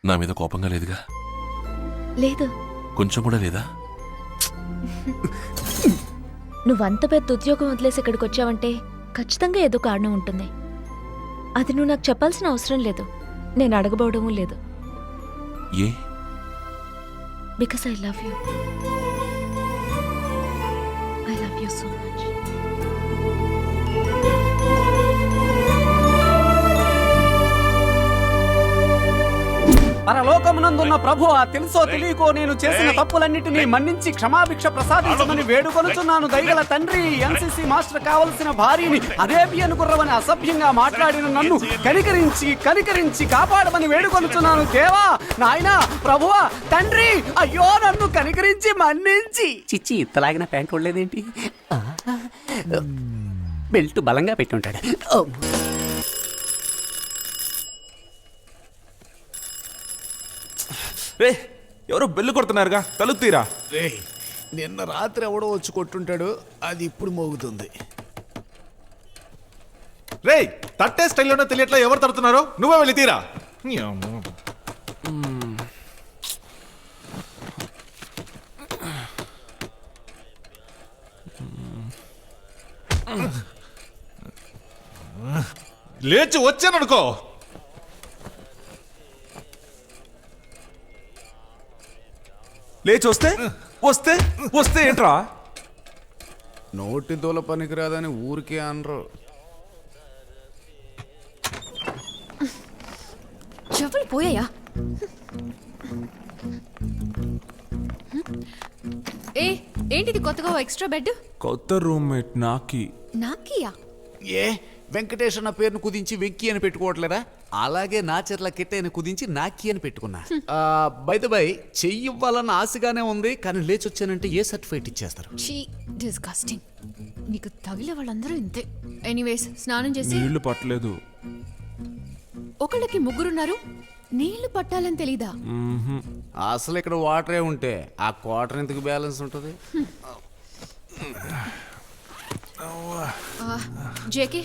నా మీద కోపంగా లేదుగా? లేదు. కొంచెం కూడా లేదా? నువ్వంత పెద్ద ఉద్యోగం వదిలేసి ఇక్కడికి వచ్చావంటే ఖచ్చితంగా ఏదో కారణం ఉంటుంది. అది నువ్వు నాకు చెప్పాల్సిన అవసరం లేదు, నేను అడగబోవడమూ లేదు. ఏ? Because I love you. I love you so much. పరలోకమునందున్న ప్రభువా, తెలుసో తెలియకో నేను చేసిన తప్పులన్నిటినీ మన్నించి క్షమాభిక్ష ప్రసాదించమని వేడుకొనుచున్నాను. దయగల తండ్రి, ఎన్సీసీ మాస్టర్ కావలసిన భార్యని అదేబి అనుకుర్రవని అసభ్యంగా మాట్లాడిన నన్ను కనికరించి కాపాడమని వేడుకొనుచున్నాను. దేవా, నాయనా, ప్రభువా, తండ్రి, అయ్యో నన్ను కనికరించి మన్నించి. చిచ్చి, ఇంతలాగిన ప్యాంట్ ఉండలేదేంటి? బెల్ట్ బలంగా పెట్టి ఉంటాడు. రే, ఎవరో బెల్లు కొడుతున్నారుగా, తలుపు తీరా. రే, నిన్న రాత్రి ఎవడో వచ్చి కొట్టుంటాడు, అది ఇప్పుడు మోగుతుంది. రే, తట్టే స్టైల్లోనే తెలియట్లా ఎవరు తడుతున్నారో, నువ్వే వెళ్ళి తీరా. లేచి వచ్చాననుకో. లేచి వస్తే ఏంట్రా? నోటి దూల పనికిరాదని ఊరికే అనరు. చెవులు పోయాయా? ఏంటిది కొత్తగా ఎక్స్ట్రా బెడ్? కొత్త రూమ్మేట్ నాకియా? ఏ వెంకటేష్ అన్న పేరును కుదించి వెంకీ అని పెట్టుకోవట్లేదా? అలాగే నా చెర్ల కిట్టని కుదించి నాకి అని పెట్టుకున్నా. బై ద బై, చెయ్యి ఇవ్వాలన్న ఆశగానే ఉంది, కానీ లేచి వచ్చానంటే ఏ సర్టిఫికేట్ ఇచ్చేస్తారు? డిస్గస్టింగ్. నీకు తగిలే వాళ్ళందరూ ఇంతే. ఎనీవేస్, స్నానం చేసి. నీళ్లు పట్టలేదు. ఒకళ్ళకి ముగ్గురున్నారు, నీళ్లు పట్టాలని తెలీదా? అసలు ఇక్కడ వాటరే ఉంటే ఆ క్వార్టర్ ఎందుకు బ్యాలెన్స్ ఉంటుంది? జేకే,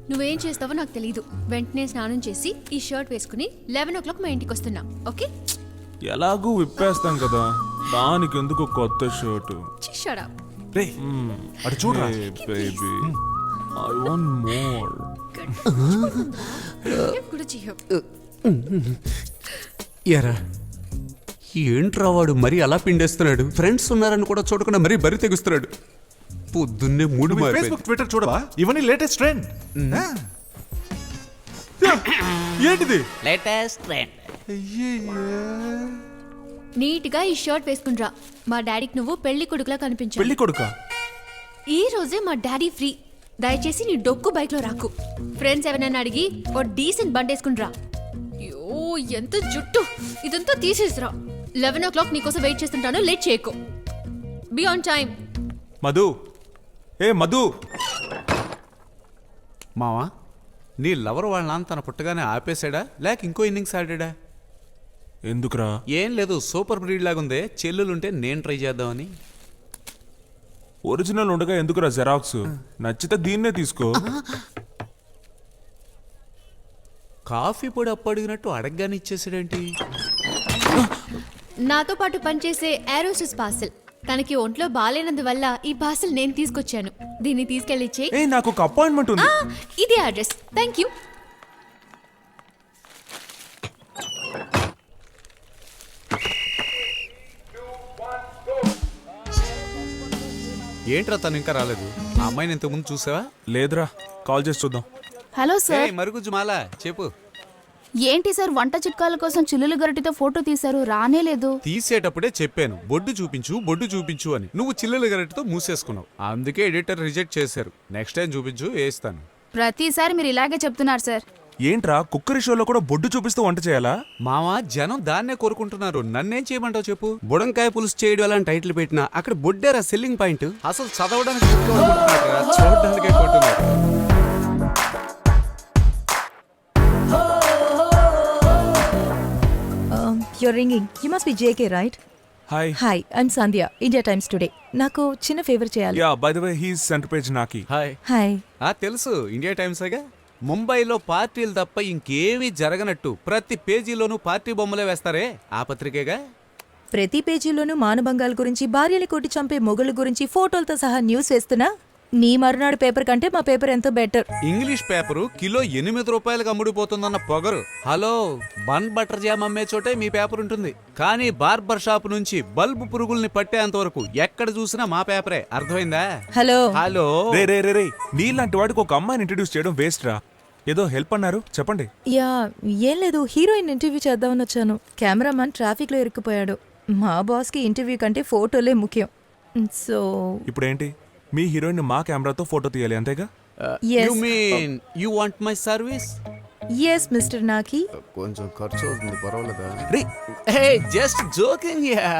నువ్వేం చేస్తావో నాకు తెలీదు. వెంటనే స్నానం చేసి ఈ షర్ట్ వేసుకుని 11 o'clock మా ఇంటికి వస్తున్నా, ఓకే? ఎలాగూ విప్పేస్తాం కదా, దానికి ఎందుకు కొత్త షర్టు? Shut up. అటు చూడరా. Baby, I want more. కూడా చేయవు. ఎరా, ఏంట్రా వాడు మరీ అలా పిండేస్తున్నాడు? ఫ్రెండ్స్ ఉన్నారని కూడా చూడకుండా మరీ బరి తెగుస్తున్నాడు. పొద్దున్నే మూడు ఫేస్బుక్, ట్విట్టర్ చూడవా? ఇవన్నీ లేటెస్ట్ ట్రెండ్. ఏంటిది లేటెస్ట్ ట్రెండ్? నీట్ గా ఈ షర్ట్ వేసుకునిరా. మా డాడీకి నువ్వు పెళ్లి కొడుకులా కనిపించావు. పెళ్లి కొడుక? ఈ రోజే మా డాడీ ఫ్రీ. దయచేసి నీ డొక్కు బైక్ లో రాకు. ఫ్రెండ్స్ ఎవరైనా అడిగి ఓ డీసెంట్ బండి వేసుకునిరా. అయ్యో, ఎంత జుట్టు! ఇదంతా తీసేసిరా. 11 o'clock నీకోసం వెయిట్ చేస్తుంటాను, లేట్ చేయకు. Be on time. Madhu, Madhu. మావా, నీ లవర్ వాళ్ళ నాన్న తన పుట్టగానే ఆపేశాడా, లేక ఇంకో ఇన్నింగ్స్ ఆడాడా? ఎందుకురా? ఏం లేదు, సూపర్ బ్రీడ్ లాగుందే, చెల్లులుంటే నేను ట్రై చేద్దామని. ఒరిజినల్ ఉండగా ఎందుకురా జెరాక్స్? నచ్చితే దీన్నే తీసుకో. కాఫీ పొడి అప్పు అడిగినట్టు అడగగానే ఇచ్చేసాడేంటి? నాతో పాటు పనిచేసే ఏరోసిస్ పార్సల్. తనకి ఒంట్లో బాలేనందువల్ల ఈ పార్సల్ నేను తీసుకొచ్చాను. దీన్ని తీసుకెళ్ళి ఇచ్చేయ్. నాకు ఒక అపాయింట్మెంట్ ఉంది. ఇదే అడ్రస్. Thank you. ఏంట్రా తను ఇంకా రాలేదు? ఆ అమ్మాయిని ఇంతకుముందు చూసావా? లేదురా, కాల్ చేసి చూద్దాం. Hello sir. మరుగుజ్జు మాలా, చెప్పు. ఏంటి సార్, వంట చిట్కాల కోసం చిల్లులు గరిటితో ఫోటో తీశారు, రానే లేదు. తీసేటప్పుడే చెప్పాను బొడ్డు చూపించు అని. నువ్వు చిల్లుల గరిటతో మూసేసుకున్నావు, అందుకే ఎడిటర్ రిజెక్ట్ చేశారు. నెక్స్ట్ టైం చూపించు, వేస్తాను. ప్రతిసారి మీరు ఇలాగే చెప్తున్నారు సార్. ఏంట్రా, కుక్కరి షోలో కూడా బొడ్డు చూపిస్తూ వంట చేయాలా? మావా, జనం దాన్నే కోరుకుంటున్నారు. నన్నేం చేయమంటావు చెప్పు? బుడంకాయ పులుసు చేయడం అలా టైటిల్ పెట్టినా అక్కడ బొడ్డేరా సెల్లింగ్ పాయింట్. అసలు చదవడానికి చూడడానికే కొంటున్నారు. You're ringing. You must be JK, right? Hi. Hi, I'm Sandhya, India Times Today. నాకు చిన్న ఫేవర్ చేయాలి. Yeah, by the way, he's center page Naki. Hi. Hi. తెలుసు, ఇండియా టైమ్సేగా. ముంబైలో పార్టీలు తప్ప ఇంకేమీ జరగనట్టు ప్రతి పేజీలోనూ పార్టీ బొమ్మలే వేస్తారే, ఆ పత్రికేగా? ప్రతి పేజీలోనూ మానభంగాల గురించి, భార్యని కొట్టి చంపే మొగుళ్ళ గురించి ఫోటోలతో సహా న్యూస్ వేస్తున్నా నీ మరునాడు పేపర్ కంటే మా పేపర్ ఎంతో బెటర్. ఇంగ్లీష్ పేపరు కిలో 8 రూపాయలకు అమ్ముడిపోతుందన్న పొగరు. హలో, బన్ బటర్ జామ్ అమ్మే చోటే మీ పేపర్ ఉంటుంది, కానీ బార్బర్ షాప్ నుంచి బల్బు పురుగుల్ని పట్టేంత వరకు ఎక్కడ చూసినా మా పేపరే. అర్థమైందా? Hello hello. రే నీలాంటి వాడికి ఒక అమ్మాయిని ఇంట్రడ్యూస్ చేయడం వేస్ట్ రా. ఏదో హెల్ప్ అన్నారు, చెప్పండి. యా ఏం లేదు, హీరోయిన్ ఇంటర్వ్యూ చేద్దామని వచ్చాను. కెమెరామన్ ట్రాఫిక్ లో ఇరుక్కుపోయాడు. మా బాస్ కి ఇంటర్వ్యూ కంటే ఫోటోలే ముఖ్యం. సో ఇప్పుడు ఏంటి, మీ హీరోయిన్ మా కెమెరాతో ఫోటో తీయాలి అంతేగా? You mean you want my service? Yes mister నాకి. కొంచెం ఖర్చు అవుతుంది, పర్వాలేదా? Hey just joking yeah.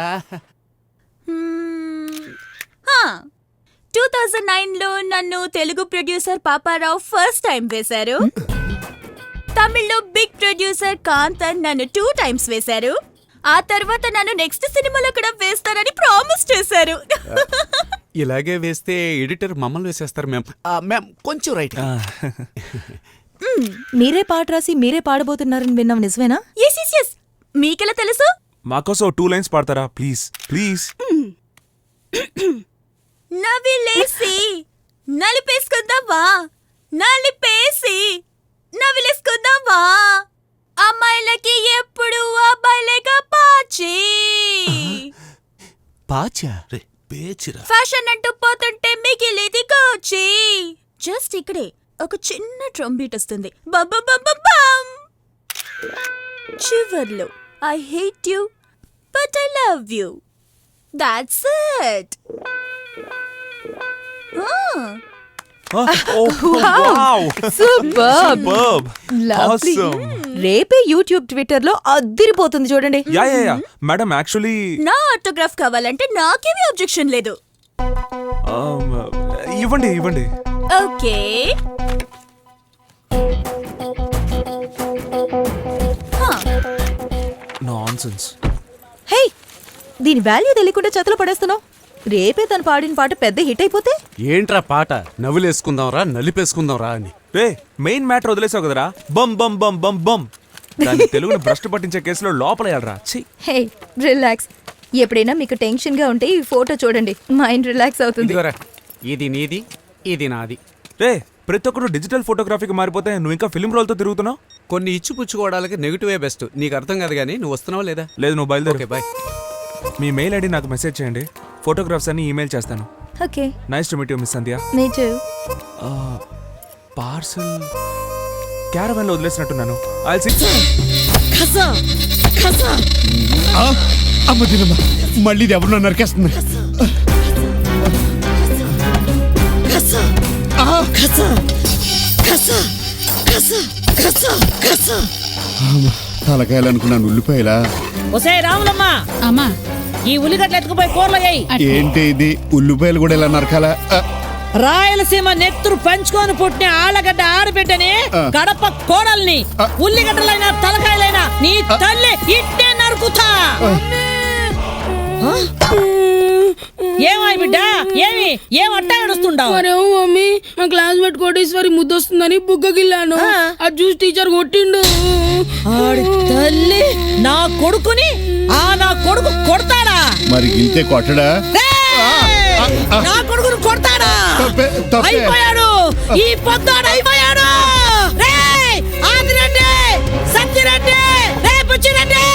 2009లో నన్ను Telugu producer Paparao first time వేశారు. తమిళ్లో బిగ్ ప్రొడ్యూసర్ కాంతన్ నన్ను 2 టైమ్స్ వేశారు. ఆ తర్వాత నన్ను నెక్స్ట్ సినిమాలో కూడా వేస్తారని ప్రామిస్ చేశారు. ఇలాగే వేస్తే ఎడిటర్ మమ్మల్ని వేసేస్తారు. మ్యామ్ కొంచెం రైట్. మీరే పాట రాసి మీరే పాడబోతున్నారని విన్నాం, నిజమేనా? ఎస్ మీకెలా తెలుసు? మాకోసం 2 లైన్స్ పాడతారా ప్లీజ్? ప్లీజ్. నవిలేసి నలిపేసుకుందావా, నలిపేసి నవిలేసుకుందావా, అమ్మాయిలకి ఎప్పుడు అబ్బాయిలేగా పాచి పాచా రే పేచిరా. ఫ్యాషన్ అంటూ పోతుంటే మిగిలిది కోచి. జస్ట్ ఇక్కడే ఒక చిన్న డ్రమ్ బీట్ వస్తుంది. బమ్ చివర్లో I hate you but I love you. That's it. Superb. Lovely. రేపే యూట్యూబ్ ట్విట్టర్ లో అదిరిపోతుంది చూడండి. యా మేడం, యాక్చువల్లీ నా ఆటోగ్రాఫ్ కావాలంటే నాకేమీ అబ్జెక్షన్ లేదు. ఇవ్వండి. ఓకే. నాన్సెన్స్. హే, దీని వాల్యూ తెలియకుండా చేతులు పడేస్తున్నావు. రేపే తను పాడిన పాట పెద్ద హిట్ అయిపోతే ఏంట్రా పాట? నవ్వులేసుకుందాంరా, నలిపేసుకుందాంరా అని. రే మెయిన్ మ్యాటర్ వదిలేసావు కదరా. బమ్ బమ్ బమ్ బమ్ బమ్. దాన్ని తెలుగును భ్రష్టు పట్టించే కేసులో లోపలేయాలరా. హే రిలాక్స్. ఎప్పుడైనా మీకు టెన్షన్ గా ఉంటే ఈ ఫోటో చూడండి, మైండ్ రిలాక్స్ అవుతుంది. ఇదిగోరా, ఇది నీది, ఇది నాది. రే ప్రతి ఒక్కరు డిజిటల్ ఫోటోగ్రఫీకి మారిపోతే నువ్వు ఇంకా ఫిల్మ్ రోల్తో తిరుగుతున్నావు. కొన్ని ఇచ్చిపుచ్చుకోవడానికి నెగిటివే బెస్ట్. నీకు అర్థం కాదు కానీ నువ్వు వస్తున్నావా లేదా? లేదు, నువ్వు బయలుదేరు. Okay bye. మీ మెయిల్ ఐడి నాకు మెసేజ్ చేయండి, ఫోటోగ్రాఫ్స్ అన్ని ఈమెయిల్ చేస్తాను. Okay. Nice to meet you Miss Sandhya. Me too. Parcel caravan లో వదిలేసినట్టున్నాను. I'll see. అమ్మ దినమ్మ, మళ్ళీ ఇది ఎవరినో నరికేస్తుంది. తలకాయలు అనుకున్నాను, ఉల్లిపాయలా? ఒసే రాములమ్మ, అమ్మా ఈ ఉల్లిగడ్డలు ఎత్తుకుపోయి కూరలో ఏంటి ఇది, ఉల్లిపాయలు కూడా ఇలా నరకాలా? రాయలసీమ నెత్తురు పంచుకొని పుట్టిన ఆళ్ళగడ్డ ఆడబిడ్డని, కడప కోడల్ని, ఉల్లిగడ్డలైనా తలకాయలైనా నీ తల్లి ఇట్టే నరుకుతా. ఏమాయి బిడ్డ, ఏమట్టా ఏడుస్తుండవు? మరేమో మమ్మీ, మా క్లాస్ మేట్ కోటేశ్వరి ముద్దొస్తుందని బుగ్గగిల్లాను. అది చూసి టీచర్ కొట్టిండు. తల్లి నా కొడుకుని నా కొడుకు కొడతాడా? మరి ఇంతే కొట్టడా? నా కొడుకును కొడతాడా? అయిపోయాడు, ఈ పొద్దుడు అయిపోయాడు. ఆదిరెడ్డి, సత్యరెడ్డి, పుచ్చిరెడ్డి.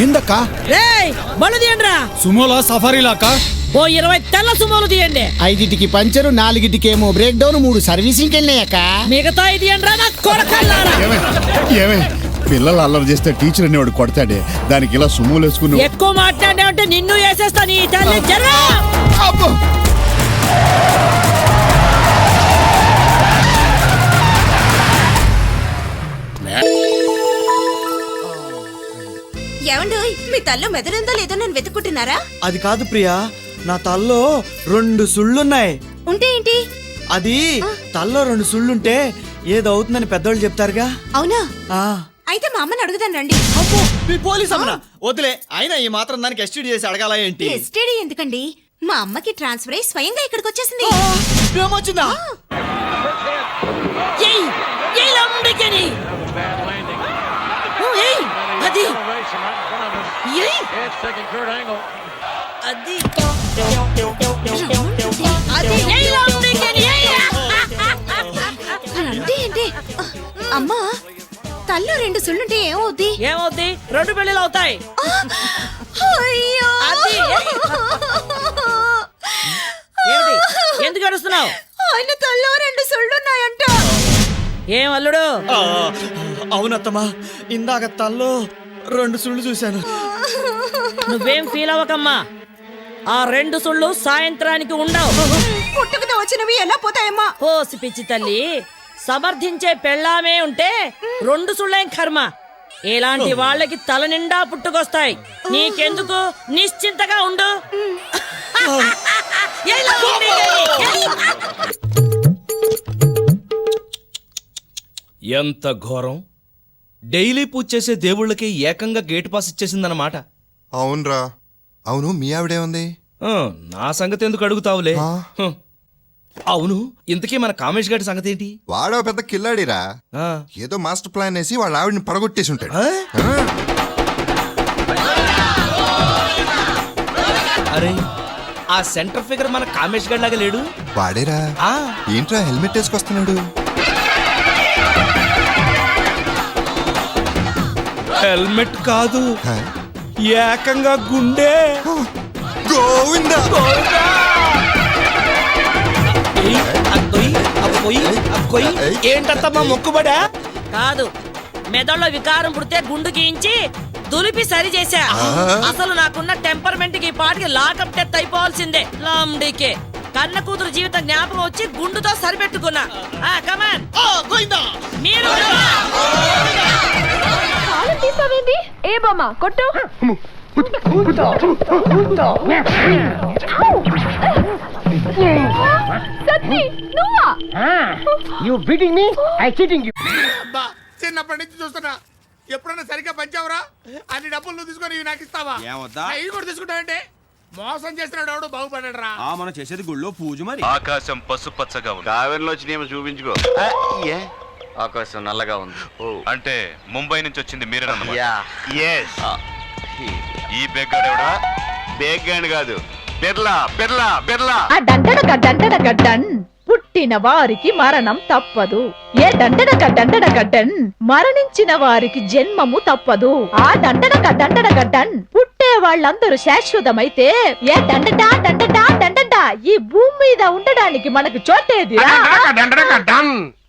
ఏందక్కా? బళ్ళు తీయండిరా. సుమోలా సఫారీలాక ఓ 20 తెల్ల సుమోలు తీయండి. 5కి పంచరు, 4కి ఏమో బ్రేక్ డౌన్, 3 సర్వీసింగ్ వెళ్ళాయక్క. మిగతా తీయండిరా నా కొడకల్లారా. ఏమే పిల్లలు అల్లరి చేస్తే టీచర్ అనేవాడు కొడతాడే, దానికి ఇలా సుమోలు వేసుకుని ఎక్కువ మాట్లాడే నిన్ను వేసేస్తా. నీ తల్లి జరా. ఏమండి, మీ తల్లో మెదడుందో లేదో నేను వెతుక్కుంటున్నారా? అది కాదు ప్రియా, నా తల్లో 2 సుళ్ళున్నాయి. ఉంటే ఏంటి? అది తల్లో 2 సుళ్ళుంటే ఏదో అవుతుందని పెద్దోళ్ళు చెప్తారుగా. అవునా? అయితే మా అమ్మని అడుగుదాను రండి. మీ పోలీస్ అమ్మనా వదిలే. అయినా ఈ మాత్రం దానికి ఎస్టీడీ చేసి అడగాల ఏంటి? ఎస్టీడీ ఎందుకండి? మా అమ్మకి ట్రాన్స్ఫర్ అయ్యి స్వయంగా ఇక్కడికి వచ్చేసింది. ఏమొచ్చిందా? అది ఏంటి అమ్మా, తల్లో 2 సుళ్ళుంటే ఏమవుద్ది? ఏమవుద్ది? 2 పెళ్ళిళ్ళు అవుతాయి. అయ్యో, ఏంటి ఎందుకు అడుస్తున్నావు? ఆయన తల్లో 2 సుళ్ళున్నాయంట. ఏం అల్లుడు? అవునత్తమ్మా, ఇందాక తల్లో 2 సుళ్ళు చూశాను. నువ్వేం ఫీల్ అవ్వకమ్మా, ఆ 2 సుళ్ళు సాయంత్రానికి ఉండవు. పుట్టుకతో వచ్చినవి ఎలా పోతాయమ్మా? పోసి పిచ్చి తల్లి, సమర్థించే పెళ్ళామే ఉంటే 2 సుళ్ళేం కర్మ. ఇలాంటి వాళ్ళకి తల నిండా పుట్టుకొస్తాయి. నీకెందుకు, నిశ్చింతగా ఉండు. ఎంత ఘోరం! డైలీ పూజ చేసే దేవుళ్ళకి ఏకంగా గేట్ పాస్ ఇచ్చేసిందన్నమాట. అవునరా. అవును, మీ ఆవిడే ఉంది? నా సంగతి ఎందుకు అడుగుతావులే. అవును, ఇంతకీ మన కామేష్ గారి సంగతి ఏంటి? వాడో పెద్ద కిల్లాడిరా. ఏదో మాస్టర్ ప్లాన్ వేసి వాళ్ళ ఆవిడని పడగొట్టేసి ఉంటాడు. అరే, ఆ సెంటర్ ఫిగర్ మన కామేష్ గారి లాగా లేడు? వాడేరా. ఏంట్రా హెల్మెట్ వేసుకొస్తున్నాడు? హెల్మెట్ కాదు, ఏకంగా గుండె. గోవిందా! ఏంటమ్మా మొక్కుబడా? కాదు, మెదడులో వికారం పుడితే గుండు గీయించి దులిపి సరి చేశా. అసలు నాకున్న టెంపర్మెంట్ కి పాటికి లాకప్ డెత్ అయిపోవాల్సిందే. లాంబడీకే కన్న కూతురు జీవితం జ్ఞాపకం వచ్చి గుండుతో సరిపెట్టుకున్నా. కమాన్ మీరు ఏ బొమ్మ కొట్టు. చిన్నప్పటి నుంచి చూస్తున్నా, ఎప్పుడన్నా సరిగ్గా పంచావురా? అన్ని డబ్బులు నువ్వు తీసుకొని ఇవి నాకు ఇస్తావా? ఇవి కూడా తీసుకుంటావంటే మోసం చేస్తున్నాడు ఎవడు బాగుపడ్డాడు రా. మనం చేసేది గుళ్ళో పూజ. మరి ఆకాశం పసుపచ్చగా ఉంది. కావెన్లో వచ్చినేమో చూపించుకో. ఆకాశం నల్లగా ఉంది. అంటే ముంబై నుంచి వచ్చింది మీరేనన్నమాట. ఈ బెగ్గాడు ఎవడా? బెగ్గాడు కాదు, బిర్లా బిర్లా బిర్లా. డంటడగడ్డన్ పుట్టిన వారికి మరణం తప్పదు. ఏ డంటడగడ్డన్ మరణించిన వారికి జన్మము తప్పదు. ఆ డంటడగడ్డన్ పుట్టే వాళ్ళందరూ శాశ్వతమైతే ఏ డంటడా ఈ భూమి మీద ఉండడానికి మనకు చోటేది.